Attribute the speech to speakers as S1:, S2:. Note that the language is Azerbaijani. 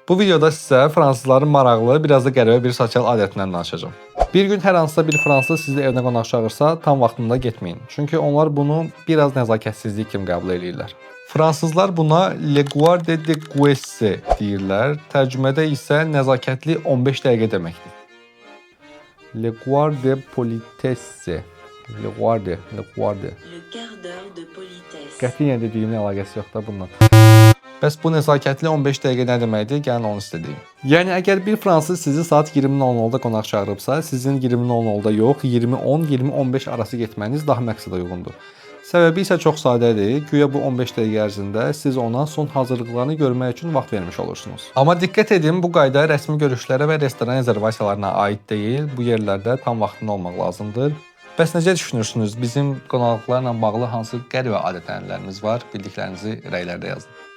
S1: Bu videoda sizə fransızların maraqlı, biraz da qəribə bir sosial adətindən danışacağam. Bir gün hər hansısa bir fransız sizi evinə qonaq çağırsa, tam vaxtında getməyin. Çünki onlar bunu biraz nəzakətsizlik kimi qəbul edirlər. Fransızlar buna Le Guarde de Guesse deyirlər. Tərcümədə isə nəzakətli 15 dəqiqə deməkdir. Le Guarde Politesse. Le Guarde.
S2: Le quart d'heure de politesse.
S1: Qətiyyən dediyimin əlaqəsi yoxdur bununla. Bəs bu nəzakətli 15 dəqiqə nə deməkdir? Gəlin onu sizə deyim. Yəni əgər bir fransız sizi saat 20:00-da qonaq çağırıbsa, sizin 20:00-da yox, 20:10, 20:15 arası getməniz daha məqsədə uyğundur. Səbəbi isə çox sadədir. Güya bu 15 dəqiqə ərzində siz ona son hazırlıqlarını görmək üçün vaxt vermiş olursunuz. Amma diqqət edin, bu qayda rəsmi görüşlərə və restoran rezervasiyalarına aid deyil. Bu yerlərdə tam vaxtında olmaq lazımdır. Bəs necə düşünürsünüz? Bizim qonaqlıqlarla bağlı hansı qəribə adət-ənənələriniz var? Bildiklərinizi rəylərdə yazın.